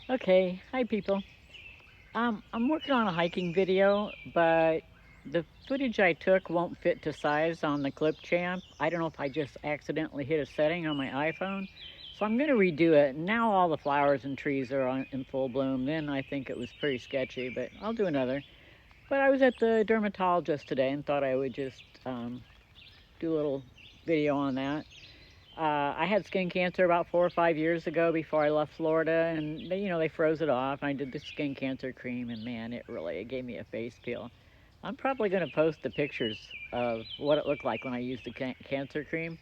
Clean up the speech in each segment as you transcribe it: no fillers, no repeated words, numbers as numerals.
Okay, hi people. I'm working on a hiking video, but the footage I took won't fit to size on the Clip Champ. I don't know if I just accidentally hit a setting on my iPhone, so I'm going to redo it. Now all the flowers and trees are in full bloom. Then I think it was pretty sketchy, but I'll do another. But I was at the dermatologist today and thought I would just do a little video on that. I had skin cancer about 4 or 5 years ago before I left Florida, and they froze it off. I did the skin cancer cream, and man, it gave me a face peel. I'm probably going to post the pictures of what it looked like when I used the cancer cream,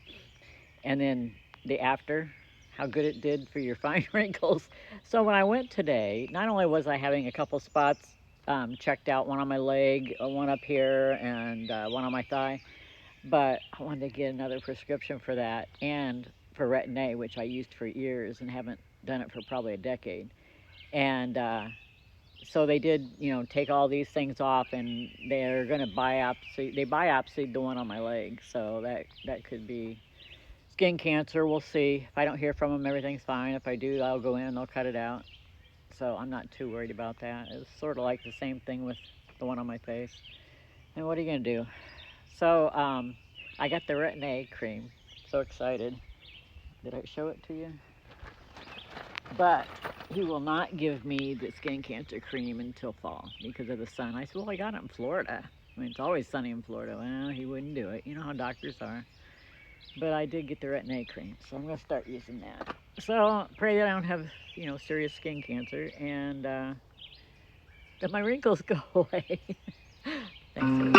and then the after, how good it did for your fine wrinkles. So when I went today, not only was I having a couple spots checked out, one on my leg, one up here, and one on my thigh, but I wanted to get another prescription for that and for Retin-A, which I used for years and haven't done it for probably a decade. And so they did, take all these things off, and they're going to biopsy. They biopsied the one on my leg, so that could be skin cancer. We'll see. If I don't hear from them, everything's fine. If I do, I'll go in and they'll cut it out. So I'm not too worried about that. It's sort of like the same thing with the one on my face. And what are you going to do? So I got the Retin-A cream. So excited. Did I show it to you? But he will not give me the skin cancer cream until fall because of the sun. I said, well, I got it in Florida. I mean, it's always sunny in Florida. Well, he wouldn't do it. You know how doctors are. But I did get the Retin-A cream, so I'm going to start using that. So pray that I don't have, serious skin cancer and that my wrinkles go away. Thanks.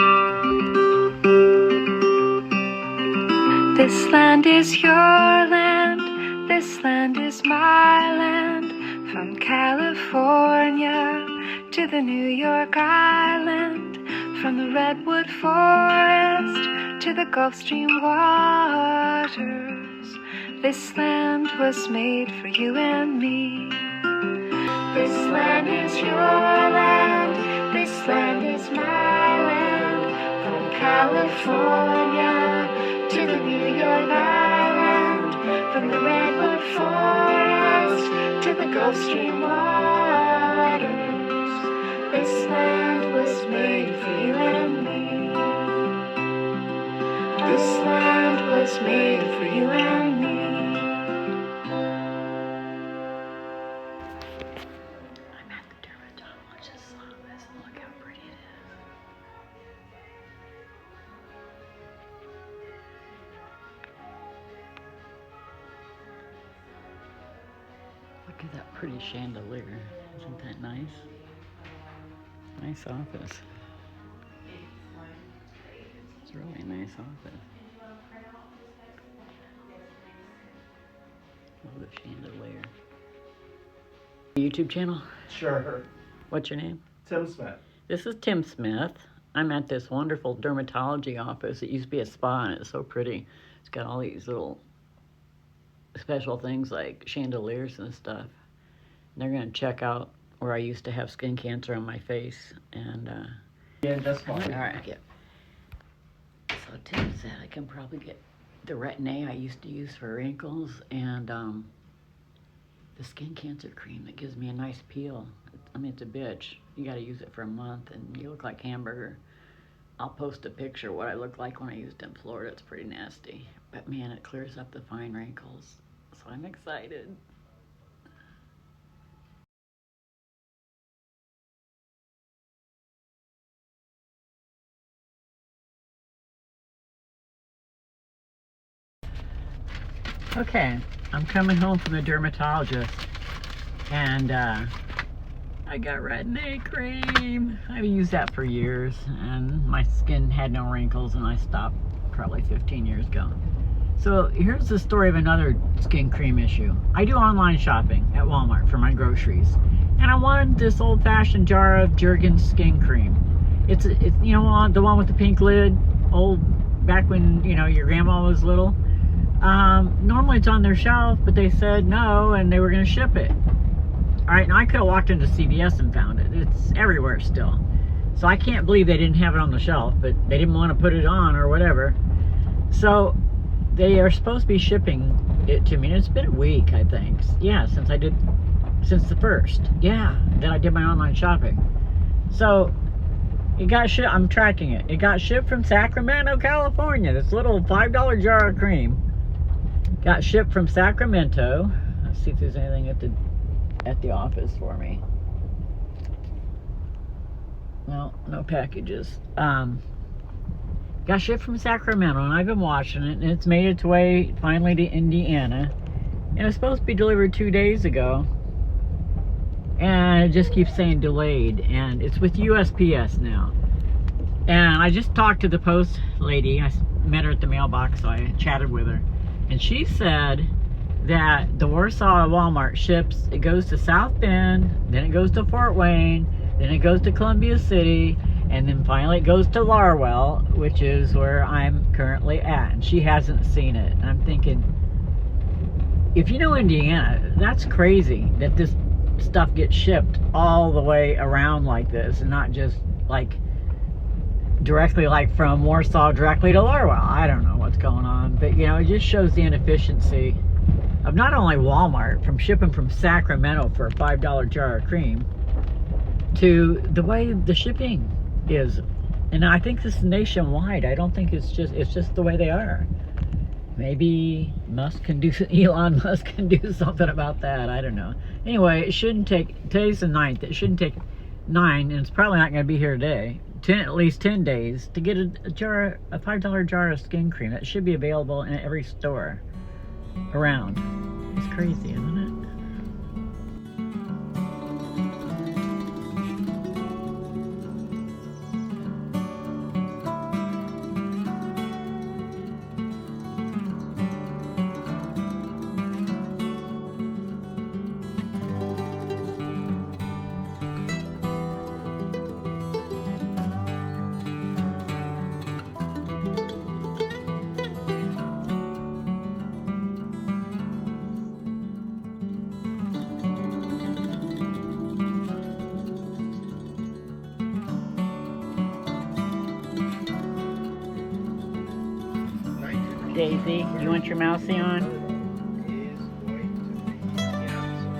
This land is your land, this land is my land. From California to the New York Island, from the Redwood Forest to the Gulf Stream waters, this land was made for you and me. This land is your land, this land is my land. From California to the New York Island, from the Redwood Forest to the Gulf Stream waters, this land was made for you and me. This land was made for you and me. I'm at the dermatologist's office. Look how pretty it is. Look at that pretty chandelier. Isn't that nice? Nice office. It's a really nice office. Love the chandelier. YouTube channel? Sure. What's your name? Tim Smith. This is Tim Smith. I'm at this wonderful dermatology office. It used to be a spa and it's so pretty. It's got all these little special things like chandeliers and stuff. And they're going to check out where I used to have skin cancer on my face. And Yeah, that's fine. all right, yeah. So Tim said I can probably get the Retin-A I used to use for wrinkles and the skin cancer cream that gives me a nice peel. I mean, it's a bitch. You got to use it for a month and you look like hamburger. I'll post a picture of what I look like when I used it in Florida. It's pretty nasty. But man, it clears up the fine wrinkles. So I'm excited. Okay, I'm coming home from the dermatologist and I got Retin-A cream. I've used that for years and my skin had no wrinkles and I stopped probably 15 years ago. So here's the story of another skin cream issue. I do online shopping at Walmart for my groceries and I wanted this old-fashioned jar of Jergens skin cream. It's the one with the pink lid, back when your grandma was little. Normally it's on their shelf, but they said no and they were going to ship it. All right, now I could have walked into CVS and found it. It's everywhere still. So I can't believe they didn't have it on the shelf, but they didn't want to put it on or whatever. So they are supposed to be shipping it to me. And it's been a week, I think. Yeah, since I did since the 1st. Yeah, then I did my online shopping. So it got shipped. I'm tracking it. It got shipped from Sacramento, California. This little $5 jar of cream got shipped from Sacramento. Let's see if there's anything at the office for me. Well, no packages. Got shipped from Sacramento, and I've been watching it, and it's made its way finally to Indiana. And it was supposed to be delivered 2 days ago, and it just keeps saying delayed, and it's with USPS now. And I just talked to the post lady. I met her at the mailbox, so I chatted with her, and she said that the Warsaw Walmart ships, it goes to South Bend, then it goes to Fort Wayne, then it goes to Columbia City, and then finally it goes to Larwell, which is where I'm currently at. And she hasn't seen it. And I'm thinking, if you know Indiana, that's crazy that this stuff gets shipped all the way around like this, and not just like directly, like from Warsaw directly to Larwell. I don't know what's going on, but you know, it just shows the inefficiency of not only Walmart from shipping from Sacramento for a $5 jar of cream to the way the shipping is. And I think this is nationwide. I don't think it's just the way they are. Maybe Elon Musk can do something about that. I don't know. Anyway, it shouldn't take, today's the 9th, it shouldn't take 9, and it's probably not going to be here today, at least 10 days to get a $5 jar of skin cream. That should be available in every store around. It's crazy, isn't it? Daisy, you want your mousey on?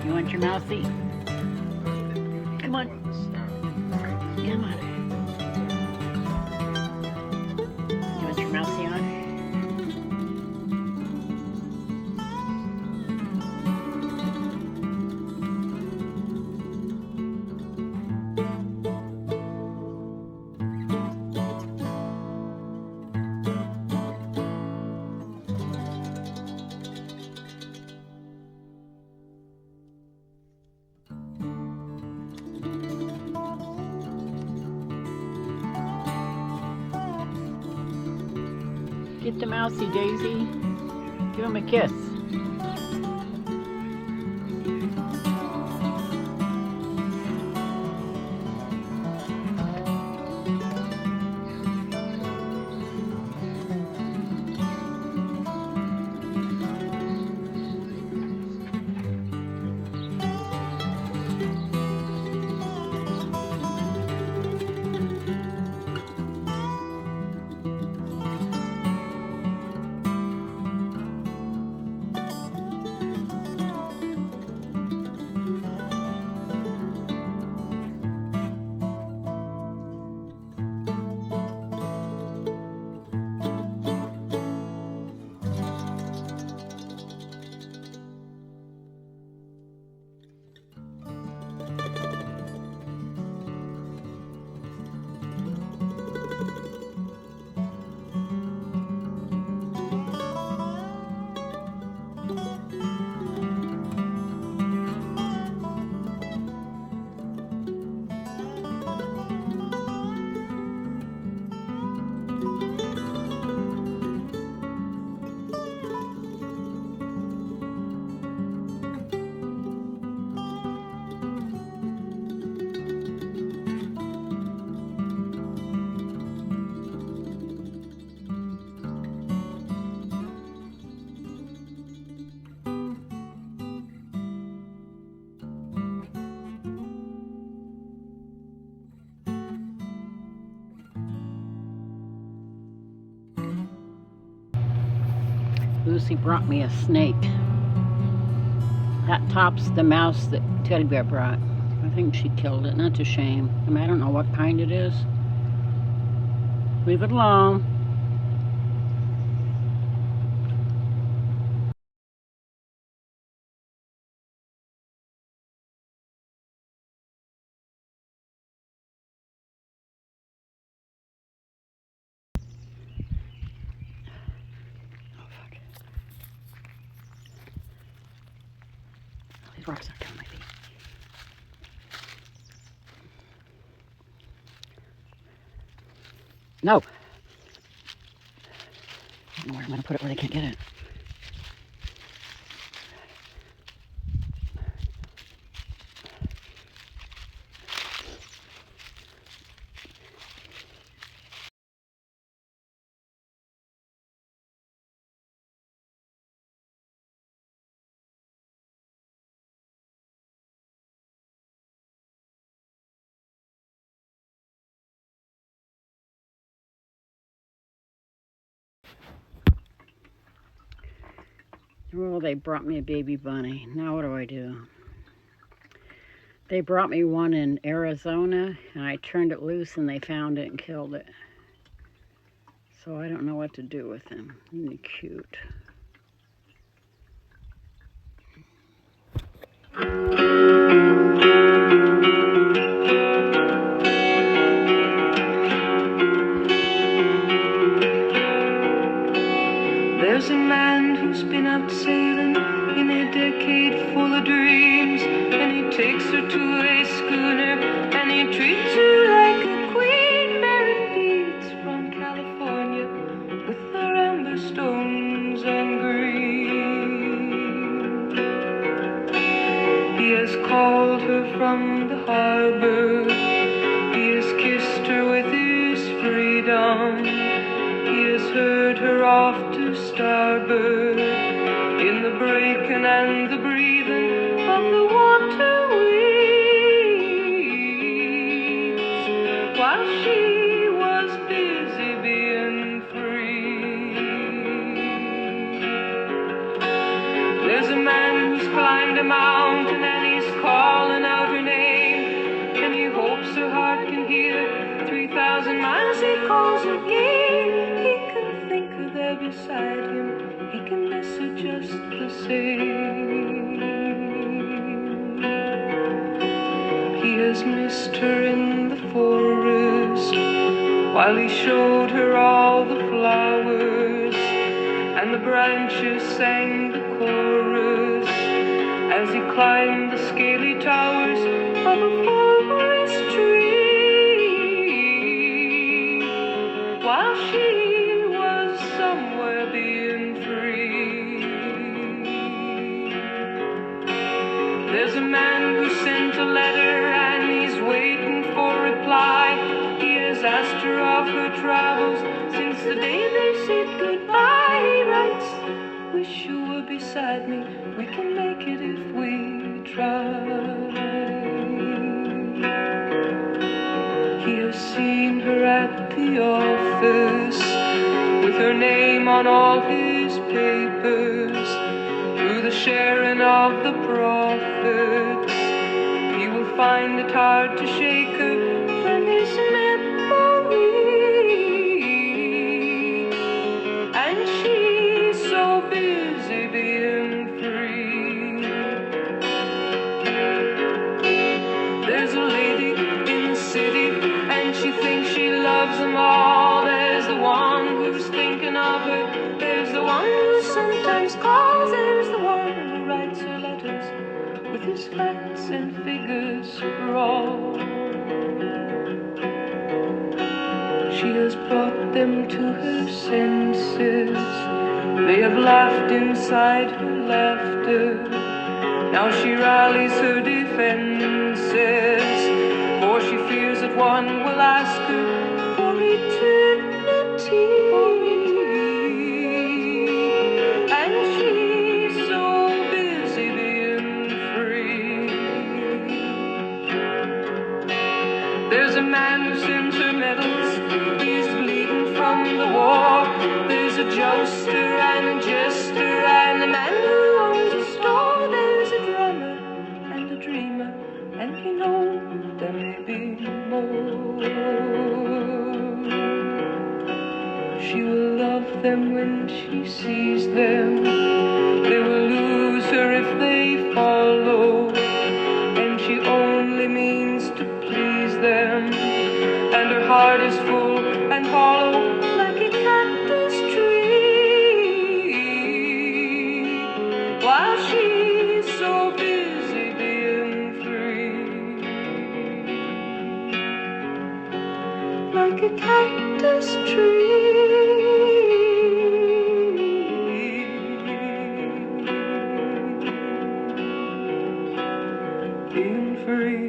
You want your mousey? Come on. Come on. You want your mousey on? Get the mousey, Daisy. Give him a kiss. Lucy brought me a snake. That tops the mouse that Teddy Bear brought. I think she killed it. That's a shame. I mean, I don't know what kind it is. Leave it alone. Oh, fuck. These rocks aren't killing my feet. No. I don't know where I'm going to put it where they can't get it. Well, they brought me a baby bunny. Now what do I do? They brought me one in Arizona, and I turned it loose, and they found it and killed it. So I don't know what to do with him. Isn't he cute? There's a man who's been out sailing in a decade full of dreams, and he takes her to a schooner and he treats her like a queen, bearing beads from California with their amber stones and green. He has called her from the harbor, he has kissed her with his freedom, he has heard her off to starboard in the breaking and the breathing of the water weeds, while she was busy being free. There's a man who's climbed a mountain and he's calling out her name, and he hopes her heart can hear 3,000 miles he calls again. He can think her there beside him, he can miss her just the same. He has missed her in the forest while he showed her all the flowers, and the branches sang the chorus as he climbed the scaly towers of a forest tree, while she was somewhere being free. There's a man who sent a letter and he's waiting for reply. He has asked her of her travels since the day they said goodbye. He writes, wish you were beside me, we can make it if we try. He has seen her at the office with her name on all his papers. Through the sharing of the profits, he will find it hard to shake her from his memory. And she's so busy being free. There's a lady in the city and she thinks she loves them all. There's the one who's thinking of her, there's the one who sometimes calls, there's the one who writes her letters with his facts and figures raw. She has brought them to her senses, they have laughed inside her laughter. Now she rallies her defenses, for she fears that one will ask her for eternity. And she's so busy being free. There's a man who sends her medals, he's bleeding from the war. There's a jokester and a jester and a man who owns a store. There's a them when she sees them. They will lose her if they follow, and she only means to please them. And her heart is full and hollow like a cactus tree, while she's so busy being free. Like a cactus tree, being free.